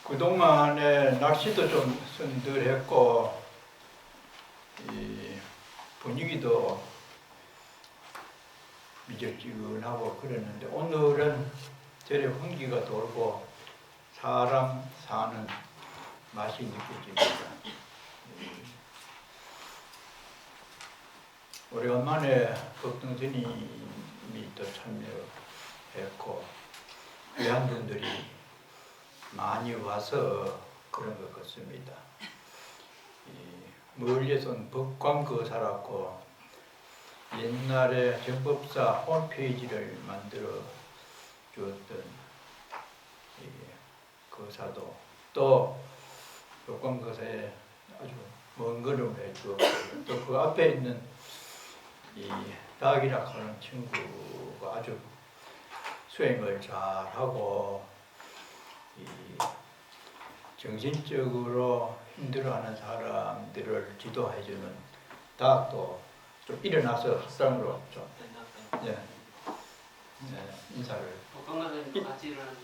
그동안에 날씨도 좀 선들했고 이 분위기도 미적지근하고 그랬는데 오늘은 저래 환기가 돌고 사람 사는 맛이 느껴집니다. 오래간만에 법등 스님이 또 참여했고 귀한 분들이 많이 와서 그런 것 같습니다. 멀리서 온 법광거사라고 옛날에 정법사 홈페이지를 만들어 주었던 거사도 또 법광거사에 아주 먼 걸음을 해주었고 또 그 앞에 있는 이 닥이라 하는 친구가 아주 수행을 잘하고 이 정신적으로 힘들어하는 사람들을 지도해주는 닥도 좀 일어나서 합당으로 좀 인사를 건강하게 같이 일어나는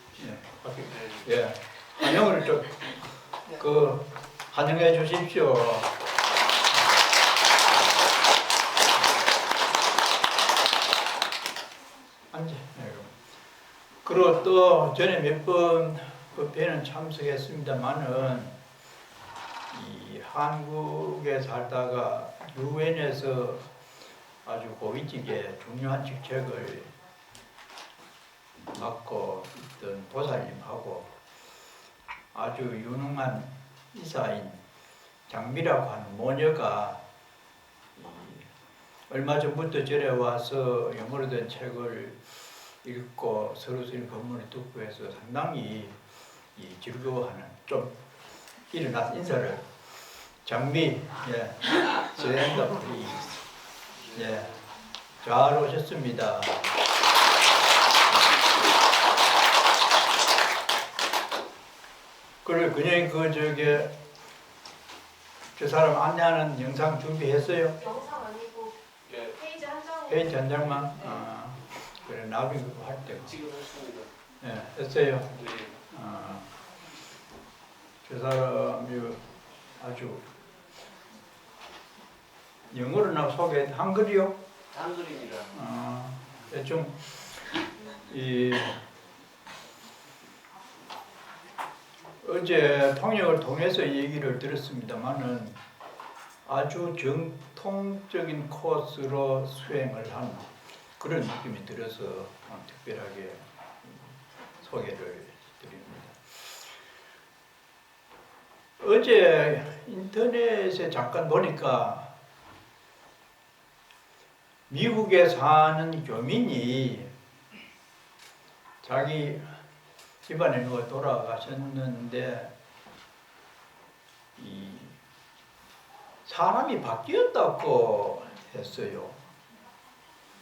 환영을 좀 환영해 주십시오. 앉아. 그리고 또 전에 몇 번 법회는 참석했습니다만은 이 한국에 살다가 유엔에서 아주 고위직의 중요한 직책을 맡고 있던 보살님하고 아주 유능한 이사인 장미라고 하는 모녀가 얼마 전부터 절에 와서 영어로 된 책을 읽고 서로 서로 법문을 듣고 해서 상당히 즐거워하는 좀 일어나서 인사를 장미 스탠드 플리즈 잘 오셨습니다. 그래 그냥 저 사람 안내하는 영상 준비했어요? 영상 아니고 페이지 한 장. 페이지 한 장만. 그래 나중에 그거 할 때. 지금 했습니다. 했어요. 네. 저 사람이 아주 영어로나 소개 한글이요? 한글입니다. 대충 어제 통역을 통해서 얘기를 들었습니다만은 아주 정통적인 코스로 수행을 한 그런 느낌이 들어서 특별하게 소개를 드립니다. 어제 인터넷에 잠깐 보니까 미국에 사는 교민이 자기 집안에 누가 돌아가셨는데 이 사람이 바뀌었다고 했어요.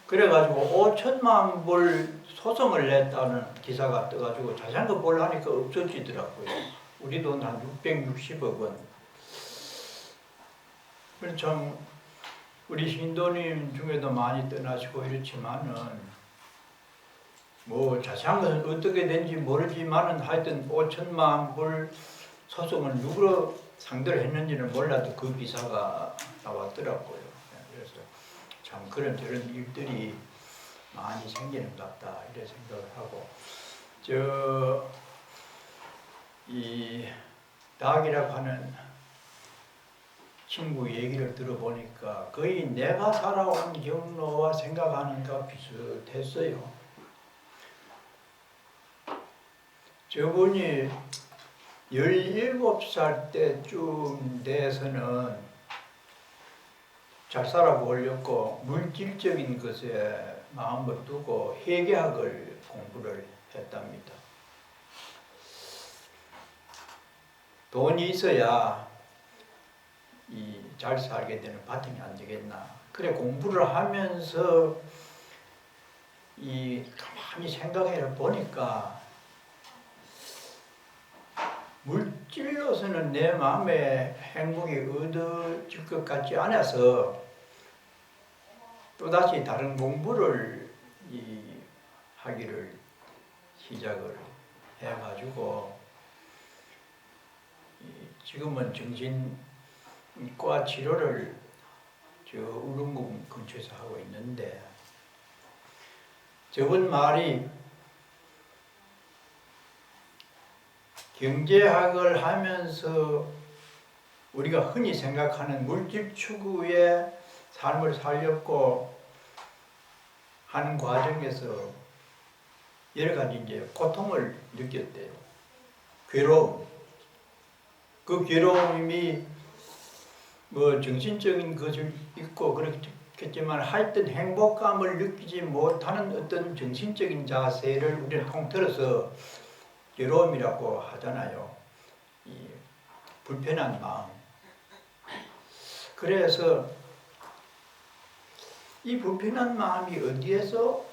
그래가지고 5천만 불 소송을 냈다는 기사가 떠가지고 자세한 거 보려니까 없어지더라고요. 우리 돈 한 660억 원. 그래서 참 우리 신도님 중에도 많이 떠나시고 이렇지만은 뭐 자세한 것은 어떻게 된지 모르지만은 하여튼 5천만 불 소송을 누구로 상대를 했는지는 몰라도 그 기사가 나왔더라고요. 그래서 참 그런 저런 일들이 많이 생기는 것 같다 이런 생각을 하고 이 닥이라고 하는 친구 얘기를 들어보니까 거의 내가 살아온 경로와 생각하는 것 비슷했어요. 저분이 17살 때쯤 돼서는 잘 살아보려고 물질적인 것에 마음을 두고 회계학을 공부를 했답니다. 돈이 있어야 잘 살게 되는 바탕이 안 되겠나. 그래 공부를 하면서 가만히 생각해 보니까 물질로서는 내 마음에 행복이 얻어질 것 같지 않아서 또다시 다른 공부를 하기를 시작을 해가지고 지금은 정신과 치료를 저 울릉군 근처에서 하고 있는데 저번 말이 경제학을 하면서 우리가 흔히 생각하는 물질 추구의 삶을 살렸고 하는 과정에서 여러 가지 이제 고통을 느꼈대요. 괴로움. 그 괴로움이 뭐 정신적인 것을 있고 그렇겠지만 하여튼 행복감을 느끼지 못하는 어떤 정신적인 자세를 우리는 통틀어서 괴로움이라고 하잖아요. 이 불편한 마음. 그래서 이 불편한 마음이 어디에서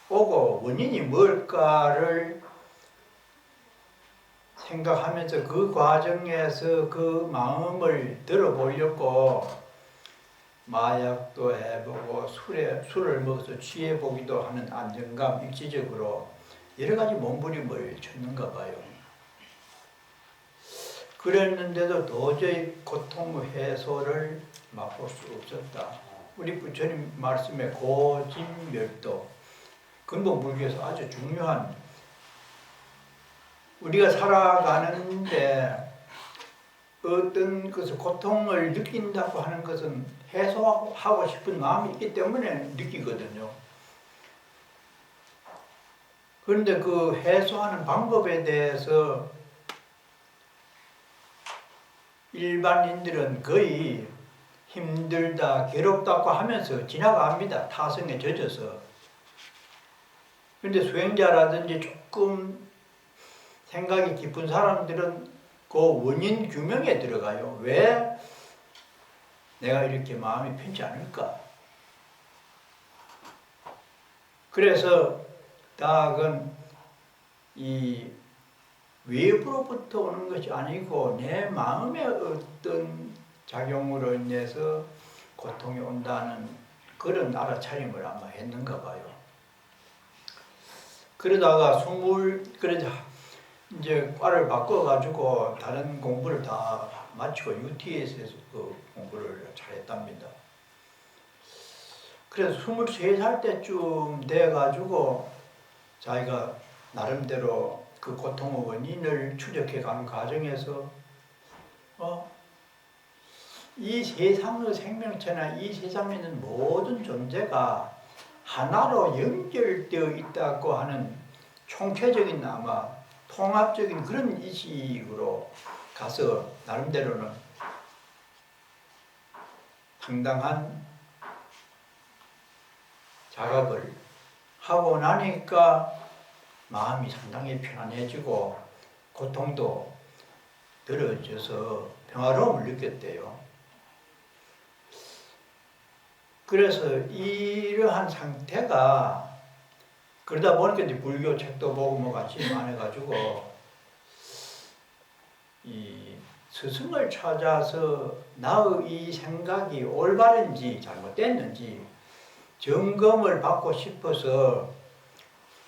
오고 원인이 뭘까를 생각하면서 그 과정에서 그 마음을 들어보려고 마약도 해보고 술을 먹어서 취해보기도 하는 안정감, 일시적으로 여러 가지 몸부림을 쳤는가 봐요. 그랬는데도 도저히 고통 해소를 맛볼 수 없었다. 우리 부처님 말씀에 고진멸도, 근본불교에서 아주 중요한, 우리가 살아가는데 어떤 것을 고통을 느낀다고 하는 것은 해소하고 싶은 마음이 있기 때문에 느끼거든요. 그런데 그 해소하는 방법에 대해서 일반인들은 거의 힘들다, 괴롭다고 하면서 지나갑니다. 타성에 젖어서. 그런데 수행자라든지 조금 생각이 깊은 사람들은 그 원인 규명에 들어가요. 왜 내가 이렇게 마음이 편치 않을까? 그래서 다학은 이 외부로부터 오는 것이 아니고 내 마음의 어떤 작용으로 인해서 고통이 온다는 그런 알아차림을 아마 했는가 봐요. 그러다가 그래서 이제 과를 바꿔가지고 다른 공부를 다 마치고 UTS에서 그 공부를 잘했답니다. 그래서 23살 때쯤 돼가지고 자기가 나름대로 그 고통의 원인을 추적해가는 과정에서 이 세상의 생명체나 이 세상에 있는 모든 존재가 하나로 연결되어 있다고 하는 총체적인 아마 통합적인 그런 인식으로 가서 나름대로는 상당한 작업을 하고 나니까 마음이 상당히 편안해지고 고통도 덜어져서 평화로움을 느꼈대요. 그래서 이러한 상태가 그러다 보니까 이제 불교 책도 보고 뭐 같이 많아가지고 이 스승을 찾아서 나의 이 생각이 올바른지 잘못됐는지 점검을 받고 싶어서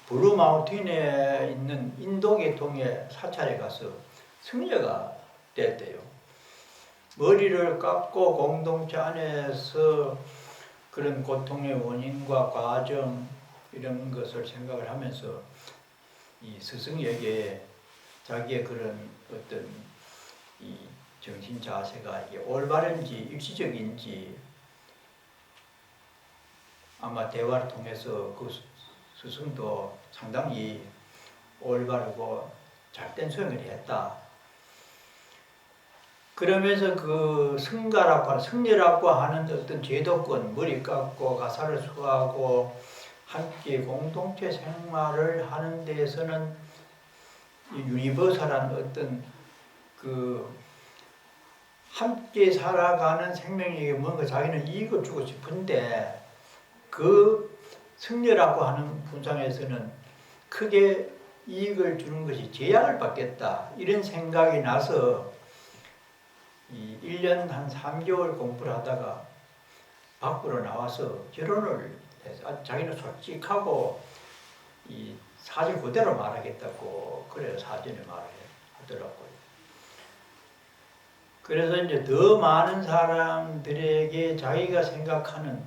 블루마운틴에 있는 인도 계통의 사찰에 가서 승려가 됐대요. 머리를 깎고 공동체 안에서 그런 고통의 원인과 과정 이런 것을 생각을 하면서 이 스승에게 자기의 그런 어떤 이 정신 자세가 이게 올바른지 일시적인지 아마 대화를 통해서 그 스승도 상당히 올바르고 잘된 수행을 했다. 그러면서 그 승려라고 하는 어떤 제도권, 머리 깎고 가사를 수하고 함께 공동체 생활을 하는 데에서는 유니버설한 어떤 그 함께 살아가는 생명에게 뭔가 자기는 이익을 주고 싶은데 그 승려라고 하는 분상에서는 크게 이익을 주는 것이 제약을 받겠다 이런 생각이 나서 이 1년 한 3개월 공부를 하다가 밖으로 나와서 결혼을 해서 자기는 솔직하고 이 사실 그대로 말하겠다고 그래요. 사전에 말을 하더라고요. 그래서 이제 더 많은 사람들에게 자기가 생각하는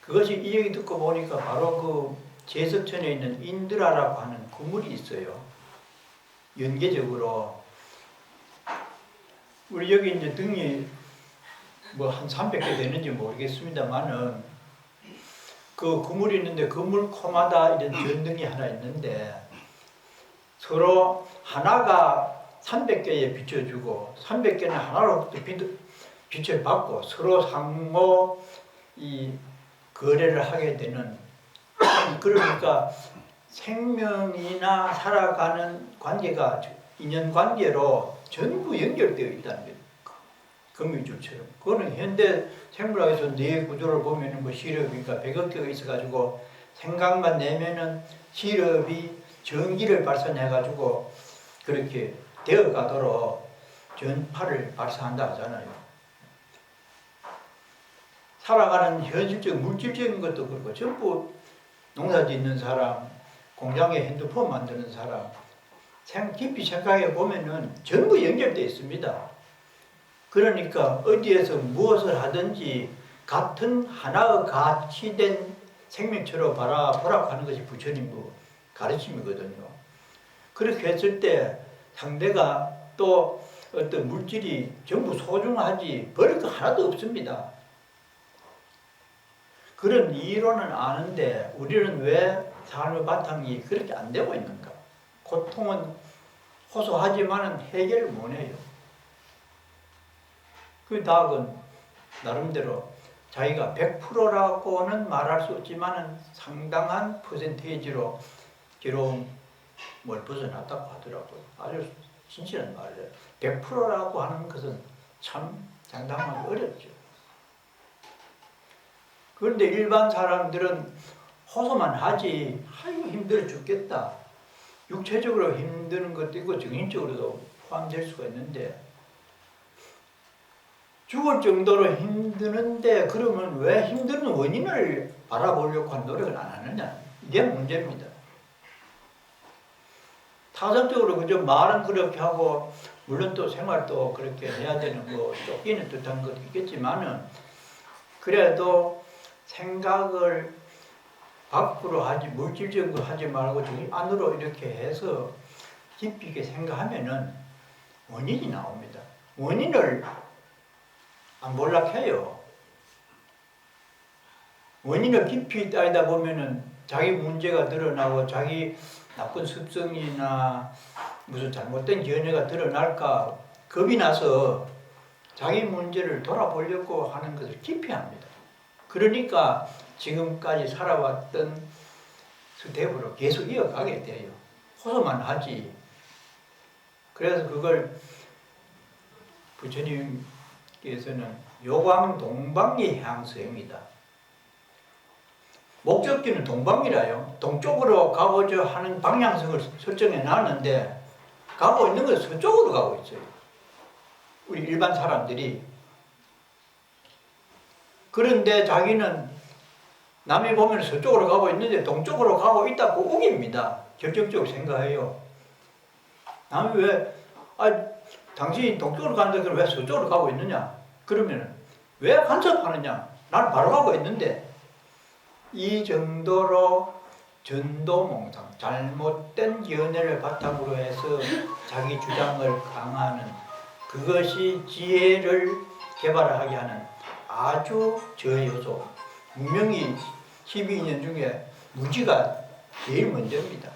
그것이 이 얘기 듣고 보니까 바로 그 제석천에 있는 인드라라고 하는 구물이 있어요. 연계적으로 우리 여기 이제 등이 뭐 한 300개 되는지 모르겠습니다만은 그 그물이 있는데 그물 코마다 이런 전등이 하나 있는데 서로 하나가 300개에 비춰주고 300개는 하나로부터 빛을 받고 서로 상호 이 거래를 하게 되는 그러니까 생명이나 살아가는 관계가 인연관계로 전부 연결되어 있다는 거예요. 거미줄처럼. 그거는 현대 생물학에서 뇌 구조를 보면은 뭐 시럽이니까 100억 개가 있어가지고 생각만 내면은 시럽이 전기를 발산해가지고 그렇게 되어가도록 전파를 발산한다 하잖아요. 살아가는 현실적 물질적인 것도 그렇고 전부 농사 짓는 사람, 공장에 핸드폰 만드는 사람 깊이 생각해 보면은 전부 연결되어 있습니다. 그러니까 어디에서 무엇을 하든지 같은 하나의 가치된 생명체로 보라고 하는 것이 부처님 가르침이거든요. 그렇게 했을 때 상대가 또 어떤 물질이 전부 소중하지 버릴 거 하나도 없습니다. 그런 이론은 아는데 우리는 왜 삶의 바탕이 그렇게 안 되고 있는가? 고통은 호소하지만 해결을 못해요. 그 답은 나름대로 자기가 100%라고는 말할 수 없지만 상당한 퍼센테이지로 괴로움을 벗어났다고 하더라고요. 아주 진실한 말이에요. 100%라고 하는 것은 참 장담하기 어렵죠. 그런데 일반 사람들은 호소만 하지 아이고 힘들어 죽겠다. 육체적으로 힘드는 것도 있고 정신적으로도 포함될 수가 있는데 죽을 정도로 힘드는데 그러면 왜 힘드는 원인을 알아보려고 한 노력을 안 하느냐. 이게 문제입니다. 타성적으로 그저 말은 그렇게 하고 물론 또 생활도 그렇게 해야 되는 뭐 쫓기는 듯한 것도 있겠지만은 그래도 생각을 밖으로 하지 물질적으로 하지 말고 저기 안으로 이렇게 해서 깊이 있게 생각하면은 원인이 나옵니다. 원인을 안 몰락해요. 원인을 깊이 따지다 보면은 자기 문제가 드러나고 자기 나쁜 습성이나 무슨 잘못된 견해가 드러날까 겁이 나서 자기 문제를 돌아보려고 하는 것을 깊이 합니다. 그러니까 지금까지 살아왔던 스텝으로 계속 이어가게 돼요. 호소만 하지. 그래서 그걸 부처님께서는 요광동방의 향수입니다. 목적지는 동방이라요. 동쪽으로 가고자 하는 방향성을 설정해 놨는데 가고 있는 것은 서쪽으로 가고 있어요. 우리 일반 사람들이. 그런데 자기는 남이 보면 서쪽으로 가고 있는데 동쪽으로 가고 있다고 우깁니다. 결정적으로 생각해요. 남이 왜 당신이 동쪽으로 가는데 그럼 왜 서쪽으로 가고 있느냐? 그러면 왜 간섭하느냐? 나는 바로 가고 있는데 이 정도로 전도몽상, 잘못된 연애를 바탕으로 해서 자기 주장을 강화하는 그것이 지혜를 개발하게 하는 아주 저요소. 문명이 12년 중에 무지가 제일 먼저입니다.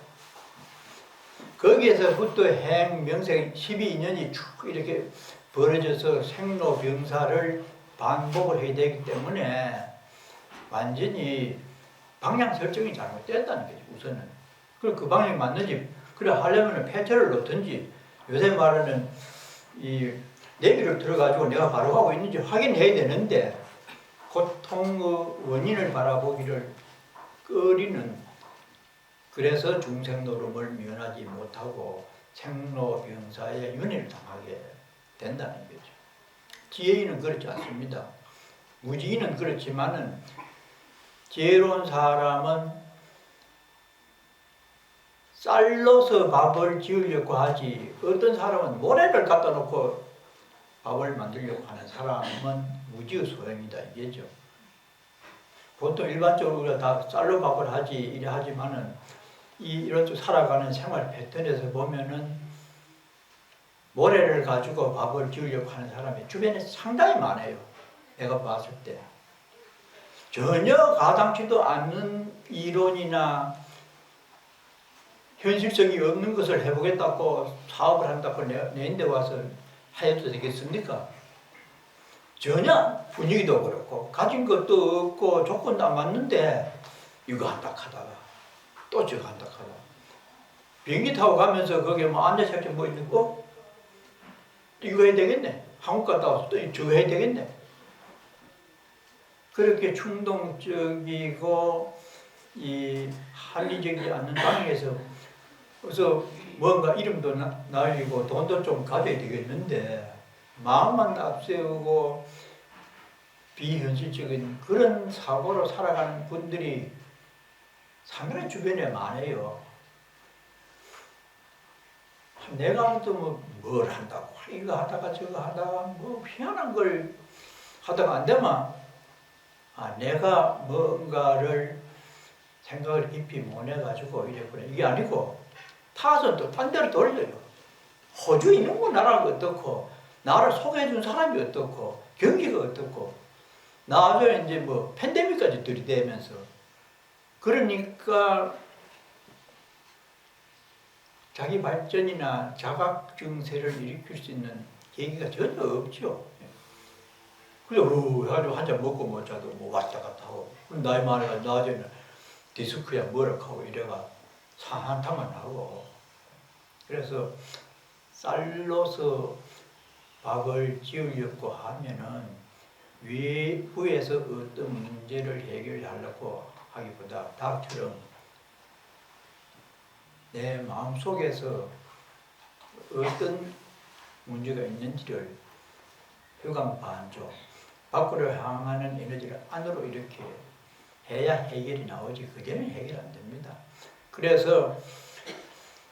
거기에서부터 행, 명생 12년이 쭉 이렇게 벌어져서 생로병사를 반복을 해야 되기 때문에 완전히 방향 설정이 잘못됐다는 거죠, 우선은. 그럼 그 방향이 맞는지, 그래 하려면 폐철을 놓든지, 요새 말하는 이 내비를 들어가지고 내가 바로 가고 있는지 확인해야 되는데, 고통의 원인을 바라보기를 꺼리는, 그래서 중생노름을 면하지 못하고 생로병사의 윤회를 당하게 된다는 거죠. 지혜인은 그렇지 않습니다. 무지인은 그렇지만은 지혜로운 사람은 쌀로서 밥을 지으려고 하지 어떤 사람은 모래를 갖다 놓고 밥을 만들려고 하는 사람은 무지의 이게죠. 보통 일반적으로 우리가 다 쌀로 밥을 하지 이래 하지만은 이런 쪽 살아가는 생활 패턴에서 보면은 모래를 가지고 밥을 지으려고 하는 사람이 주변에 상당히 많아요. 내가 봤을 때 전혀 가당치도 않는 이론이나 현실성이 없는 것을 해보겠다고 사업을 한다고 내인데 와서 하여도 되겠습니까? 전혀 분위기도 그렇고 가진 것도 없고 조건도 안 맞는데 이거 한다 하다가 또 저거 한다 하다가 비행기 타고 가면서 거기에 뭐 앉아서 뭐 있는 거 이거 해야 되겠네. 한국 갔다 와서 또 저거 해야 되겠네. 그렇게 충동적이고 이 합리적이지 않는 방향에서 그래서 뭔가 이름도 날리고 돈도 좀 가져야 되겠는데 마음만 앞세우고 비현실적인 그런 사고로 살아가는 분들이 상당히 주변에 많아요. 내가 또 뭘 한다고 이거 하다가 저거 하다가 뭐 희한한 걸 하다가 안 되면 내가 뭔가를 생각을 깊이 못 해가지고 이랬구나 이게 아니고 타선 또 딴 데로 돌려요. 호주 있는 거 나라가 어떻고 나를 소개해준 사람이 어떻고 경기가 어떻고 나중에 이제 뭐 팬데믹까지 들이대면서 그러니까 자기 발전이나 자각 증세를 일으킬 수 있는 계기가 전혀 없죠. 그래서 해가지고 한잔 먹고 못 자도 뭐 왔다 갔다 하고 나이 많아가지고 나중에는 디스크야 뭐라 하고 이래가 산한타만 하고 그래서 쌀로서 밥을 지으려고 하면은 외부에서 어떤 문제를 해결하려고 하기보다 다처럼 내 마음속에서 어떤 문제가 있는지를 휴강반조 밖으로 향하는 에너지를 안으로 이렇게 해야 해결이 나오지 그전에는 해결 안 됩니다. 그래서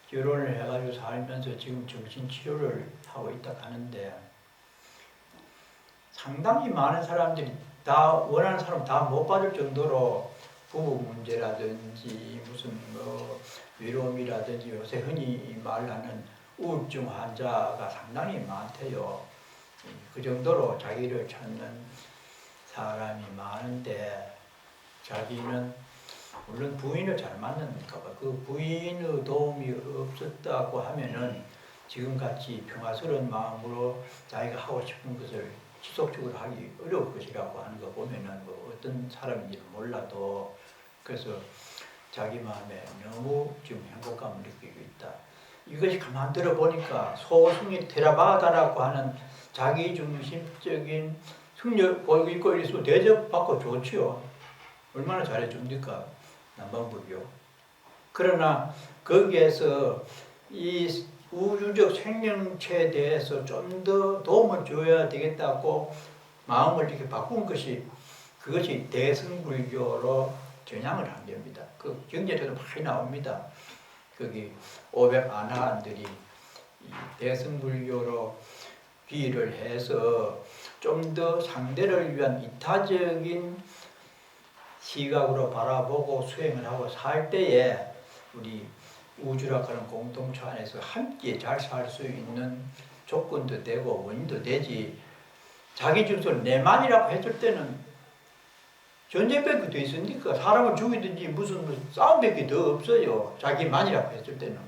결혼을 해가지고 살면서 지금 정신치료를 하고 있다 하는데 상당히 많은 사람들이 다 원하는 사람 다 못 받을 정도로 부부 문제라든지 무슨 뭐 외로움이라든지 요새 흔히 말하는 우울증 환자가 상당히 많대요. 그 정도로 자기를 찾는 사람이 많은데 자기는 물론 부인을 잘 만났는가 봐. 그 부인의 도움이 없었다고 하면은 지금같이 평화스러운 마음으로 자기가 하고 싶은 것을 지속적으로 하기 어려울 것이라고 하는 거 보면은 뭐 어떤 사람인지는 몰라도 그래서 자기 마음에 너무 지금 행복감을 느끼고 있다. 이것이 가만 들어보니까 소승이 테라바다라고 하는 자기중심적인 승려 보이고 있고 이래서 대접받고 좋지요. 얼마나 잘해줍니까? 남방불교. 그러나 거기에서 이 우주적 생명체에 대해서 좀 더 도움을 줘야 되겠다고 마음을 이렇게 바꾼 것이 그것이 대승불교로 전향을 한 겁니다. 그 경제에도 많이 나옵니다. 거기 500 안하안들이 대승불교로 비유를 해서 좀 더 상대를 위한 이타적인 시각으로 바라보고 수행을 하고 살 때에 우리 우주라고 하는 공동체 안에서 함께 잘 살 수 있는 조건도 되고 원인도 되지 자기 중심으로 내만이라고 했을 때는 전쟁밖에 더 있으니까 사람을 죽이든지 무슨 싸움밖에 더 없어요. 자기만이라고 했을 때는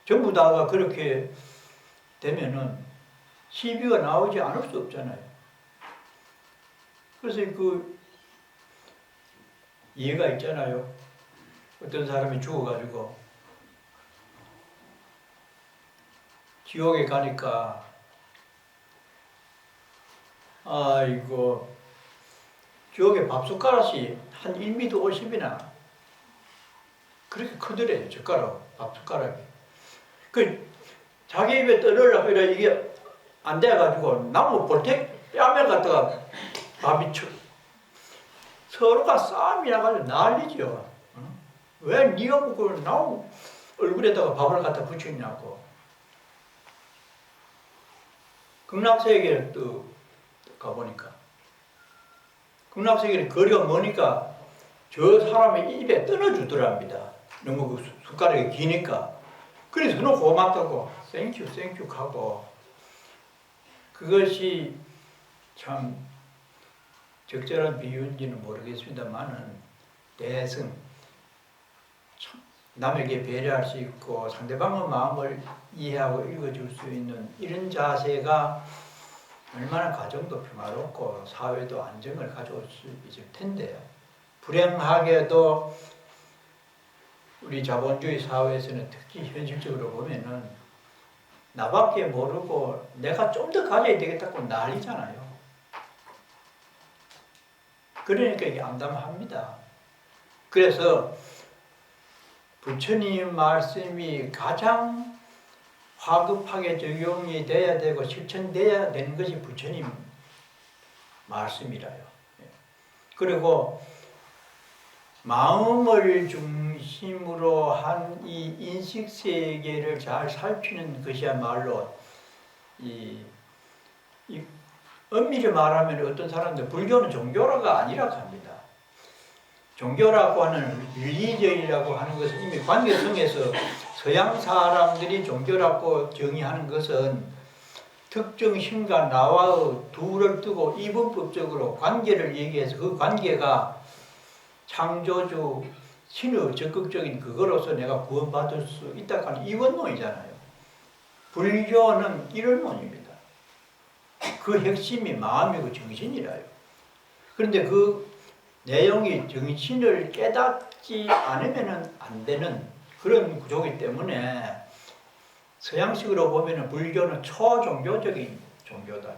전부 다가 그렇게 되면은 시비가 나오지 않을 수 없잖아요. 그래서 그 이해가 있잖아요. 어떤 사람이 죽어가지고 지옥에 가니까 아이고 지옥에 밥숟가락이 한 1m 50이나 그렇게 크더래요. 젓가락 밥숟가락이. 그 자기 입에 떨으려고 이게 안 돼가지고 나무 볼텍 뺨에 갖다가 밥이 서로가 싸움이 나가지고 난리죠. 왜 네가 그걸 나무 얼굴에다가 밥을 갖다 붙이냐고. 극락세계를 또 가보니까 극락세계는 거리가 머니까 저 사람의 입에 떨어주더랍니다. 너무 그 숟가락이 기니까. 그래서 너무 고맙다고 땡큐 하고 그것이 참 적절한 비유인지는 모르겠습니다만은 대승 참 남에게 배려할 수 있고 상대방의 마음을 이해하고 읽어줄 수 있는 이런 자세가 얼마나 가정도 평화롭고 사회도 안정을 가져올 수 있을 텐데요. 불행하게도 우리 자본주의 사회에서는 특히 현실적으로 보면은 나밖에 모르고 내가 좀 더 가져야 되겠다고 난리잖아요. 그러니까 이게 암담합니다. 그래서 부처님 말씀이 가장 화급하게 적용이 돼야 되고 실천돼야 되는 것이 부처님 말씀이라요. 그리고 마음을 중심으로 한 이 인식 세계를 잘 살피는 것이야말로 이 엄밀히 말하면 어떤 사람들 불교는 종교라가 아니라고 합니다. 종교라고 하는 릴리전이라고 하는 것은 이미 관계성에서 서양 사람들이 종교라고 정의하는 것은 특정 신과 나와의 둘을 두고 이분법적으로 관계를 얘기해서 그 관계가 창조주 신의 적극적인 그거로서 내가 구원받을 수 있다고 하는 이원론이잖아요. 불교는 이런론입니다. 그 핵심이 마음이고 정신이라요. 그런데 그 내용이 정신을 깨닫지 않으면 안 되는 그런 구조이기 때문에 서양식으로 보면 불교는 초종교적인 종교다.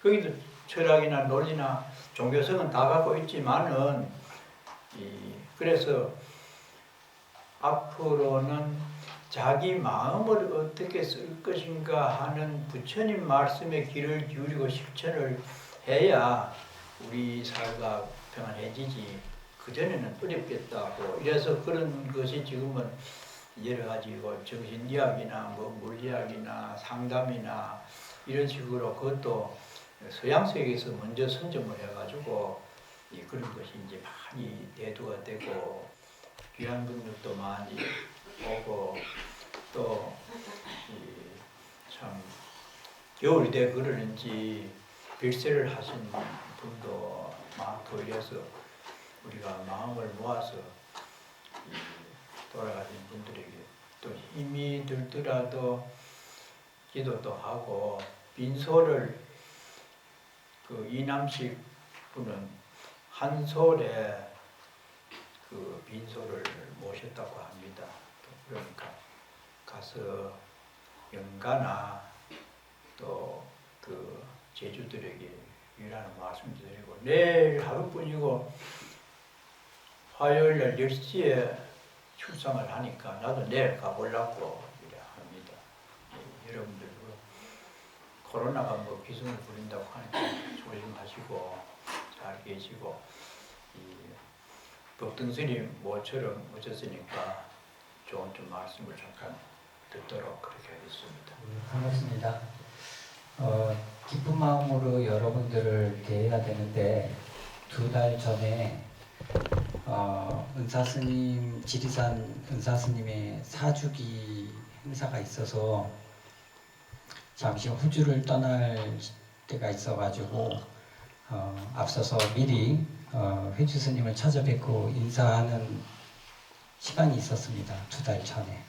거기도 철학이나 논리나 종교성은 다 갖고 있지만은 그래서 앞으로는 자기 마음을 어떻게 쓸 것인가 하는 부처님 말씀에 귀를 기울이고 실천을 해야 우리 사회가 평안해지지. 그전에는 어렵겠다고. 이래서 그런 것이 지금은 여러 가지 정신의학이나 물리학이나 상담이나 이런 식으로 그것도 서양 세계에서 먼저 선점을 해가지고 그런 것이 이제 많이 대두가 되고 귀한 분들도 많이 오고 또 참 겨울이 돼 그러는지 빌세를 하신 분도 많고 이래서 우리가 마음을 모아서 돌아가신 분들에게 또 힘이 들더라도 기도도 하고 빈소를 그 이남식 분은 한 솔에 그 빈소를 모셨다고 합니다. 그러니까 가서 영가나 또 그 제주들에게 위로하는 말씀도 드리고 내일 하루뿐이고 화요일날 10시에 출상을 하니까 나도 내일 가보려고 이래 합니다. 여러분들 코로나가 뭐 기승을 부린다고 하니까 조심하시고 잘 계시고 법등스님 모처럼 오셨으니까 좋은 좀 말씀을 잠깐 듣도록 그렇게 하겠습니다. 반갑습니다. 기쁜 마음으로 여러분들을 대해야 되는데 2달 전에 은사스님, 지리산 은사스님의 사주기 행사가 있어서 잠시 호주를 떠날 때가 있어가지고 앞서서 미리 회주 스님을 찾아뵙고 인사하는 시간이 있었습니다. 2달 전에.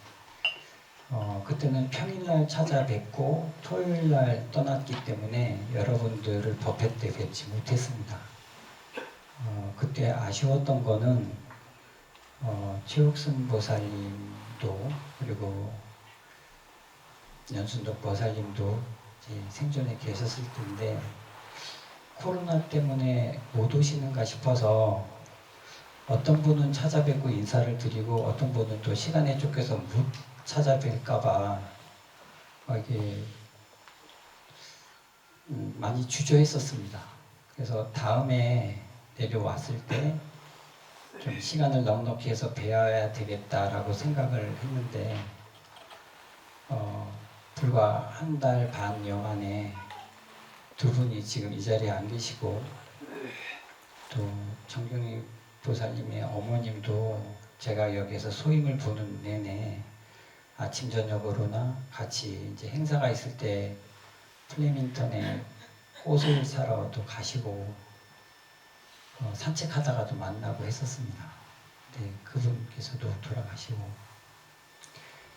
그때는 평일날 찾아뵙고 토요일날 떠났기 때문에 여러분들을 법회 때 뵙지 못했습니다. 그때 아쉬웠던 거는 최옥순 보살님도 그리고 연순덕 보살님도 이제 생존에 계셨을 텐데 코로나 때문에 못 오시는가 싶어서 어떤 분은 찾아뵙고 인사를 드리고 어떤 분은 또 시간에 쫓겨서 못 찾아뵐까봐 이게 많이 주저했었습니다. 그래서 다음에 내려왔을 때 좀 시간을 넉넉히 해서 뵈어야 되겠다라고 생각을 했는데 불과 한 달 반여 만에 두 분이 지금 이 자리에 안 계시고 또 정경희 보살님의 어머님도 제가 여기에서 소임을 보는 내내 아침 저녁으로나 같이 이제 행사가 있을 때 플레밍턴에 꽃을 사러 또 가시고 산책하다가도 만나고 했었습니다. 네, 그분께서도 돌아가시고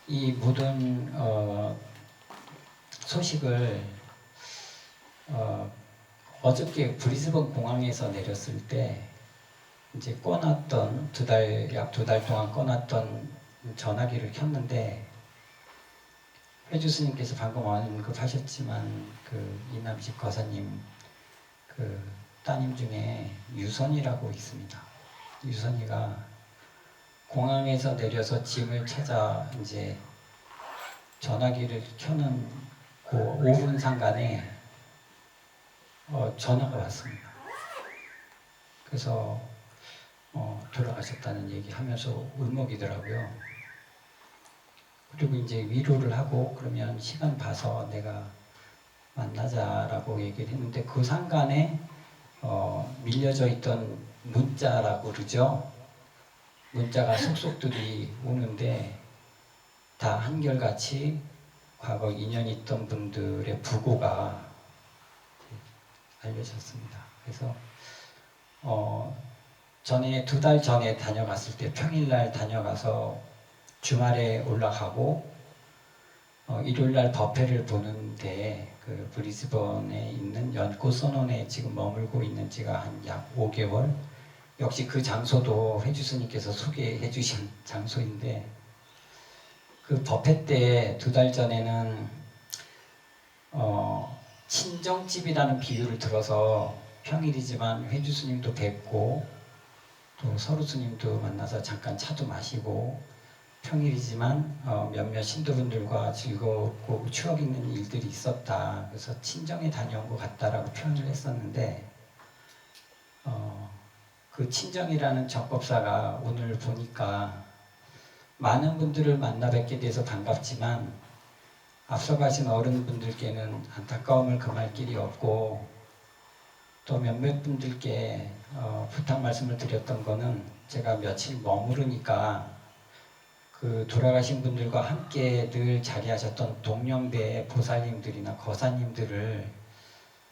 이 모든 소식을 어저께 브리즈번 공항에서 내렸을 때 이제 꺼놨던 약 두 달 동안 꺼놨던 전화기를 켰는데 회주 스님께서 방금 언급하셨지만 그 이남식 거사님 그 따님 중에 유선이라고 있습니다. 유선이가 공항에서 내려서 짐을 찾아 이제 전화기를 켜는 그 5분 상간에 전화가 왔습니다. 그래서 돌아가셨다는 얘기 하면서 울먹이더라고요. 그리고 이제 위로를 하고 그러면 시간 봐서 내가 만나자라고 얘기를 했는데 그 상간에 밀려져 있던 문자라고 그러죠. 문자가 속속들이 오는데 다 한결같이 과거 인연 있던 분들의 부고가 알려졌습니다. 그래서 전에 2달 전에 다녀갔을 때 평일날 다녀가서 주말에 올라가고 일요일날 법회를 보는데 그 브리즈번에 있는 연꽃 선원에 지금 머물고 있는 지가 한 약 5개월 역시 그 장소도 회주 스님께서 소개해 주신 장소인데 그 법회 때 2달 전에는 친정집이라는 비유를 들어서 평일이지만 회주 스님도 뵙고 또 서루 스님도 만나서 잠깐 차도 마시고 평일이지만 몇몇 신도분들과 즐겁고 추억 있는 일들이 있었다. 그래서 친정에 다녀온 것 같다라고 표현을 했었는데 그 친정이라는 적법사가 오늘 보니까 많은 분들을 만나 뵙게 돼서 반갑지만 앞서 가신 어른분들께는 안타까움을 금할 길이 없고 또 몇몇 분들께 부탁 말씀을 드렸던 거는 제가 며칠 머무르니까 그 돌아가신 분들과 함께 늘 자리하셨던 동년배 보살님들이나 거사님들을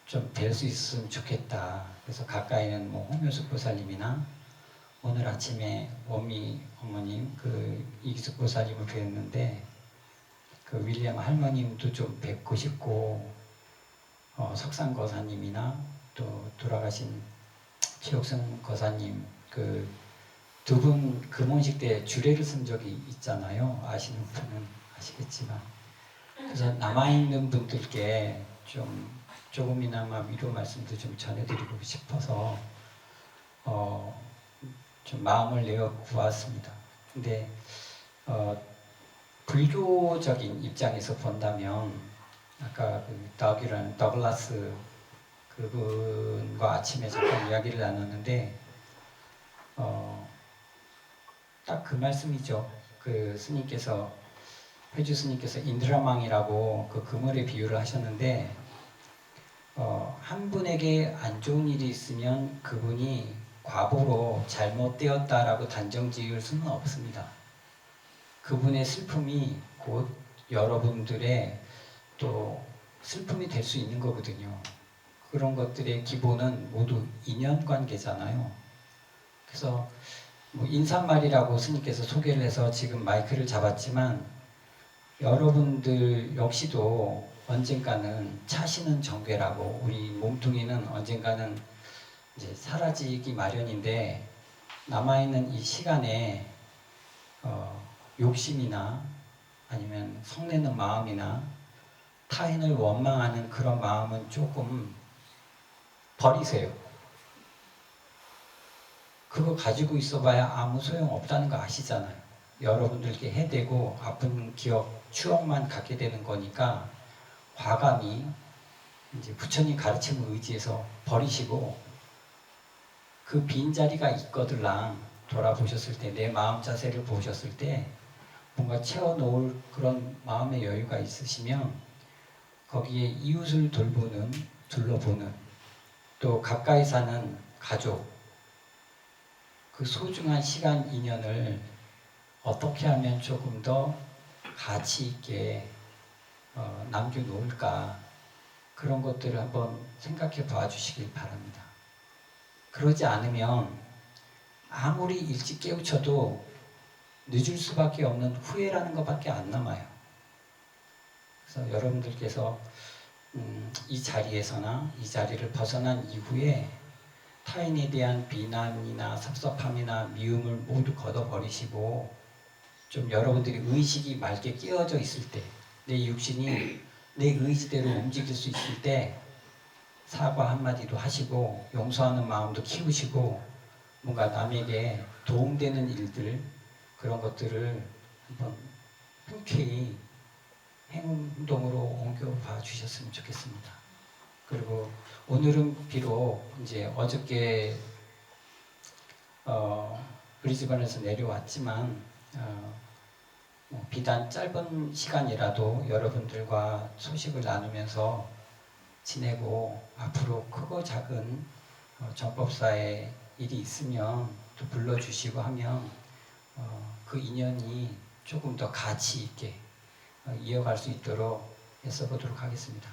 좀 뵐 수 있으면 좋겠다. 그래서 가까이는 뭐 홍묘숙 보살님이나 오늘 아침에 원미 어머님 그 이기숙 보살님을 뵀는데 그 윌리엄 할머님도 좀 뵙고 싶고 석상 거사님이나 또 돌아가신 최옥승 거사님 그 두 분 금혼식 때 주례를 쓴 적이 있잖아요. 아시는 분은 아시겠지만 그래서 남아있는 분들께 좀 조금이나마 위로 말씀도 좀 전해드리고 싶어서 좀 마음을 내어 보았습니다. 근데 불교적인 입장에서 본다면 아까 그 더글라스 그분과 아침에 잠깐 이야기를 나눴는데 딱 그 말씀이죠. 그 스님께서 회주 스님께서 인드라망이라고 그 그물의 비유를 하셨는데 한 분에게 안 좋은 일이 있으면 그분이 과보로 잘못되었다라고 단정 지을 수는 없습니다. 그분의 슬픔이 곧 여러분들의 또 슬픔이 될 수 있는 거거든요. 그런 것들의 기본은 모두 인연관계잖아요. 그래서 뭐 인사말이라고 스님께서 소개를 해서 지금 마이크를 잡았지만 여러분들 역시도 언젠가는 차시는 정괴라고 우리 몸뚱이는 언젠가는 이제 사라지기 마련인데 남아있는 이 시간에 욕심이나 아니면 성내는 마음이나 타인을 원망하는 그런 마음은 조금 버리세요. 그거 가지고 있어봐야 아무 소용 없다는 거 아시잖아요. 여러분들께 해대고 아픈 기억, 추억만 갖게 되는 거니까 과감히 이제 부처님 가르침을 의지해서 버리시고 그 빈자리가 있거들랑 돌아보셨을 때 내 마음 자세를 보셨을 때 뭔가 채워놓을 그런 마음의 여유가 있으시면 거기에 이웃을 둘러보는 또 가까이 사는 가족 그 소중한 시간 인연을 어떻게 하면 조금 더 가치 있게 남겨놓을까 그런 것들을 한번 생각해 봐 주시길 바랍니다. 그러지 않으면 아무리 일찍 깨우쳐도 늦을 수밖에 없는 후회라는 것밖에 안 남아요. 그래서 여러분들께서 이 자리에서나 이 자리를 벗어난 이후에 타인에 대한 비난이나 섭섭함이나 미움을 모두 걷어버리시고 좀 여러분들이 의식이 맑게 끼어져 있을 때 내 육신이 내 의지대로 움직일 수 있을 때 사과 한마디도 하시고 용서하는 마음도 키우시고 뭔가 남에게 도움되는 일들 그런 것들을 한번 흔쾌히 행동으로 옮겨봐 주셨으면 좋겠습니다. 그리고 오늘은 비록 이제 어저께 브리즈번에서 내려왔지만 비단 짧은 시간이라도 여러분들과 소식을 나누면서 지내고 앞으로 크고 작은 정법사의 일이 있으면 또 불러주시고 하면 그 인연이 조금 더 가치 있게 이어갈 수 있도록 애써보도록 하겠습니다.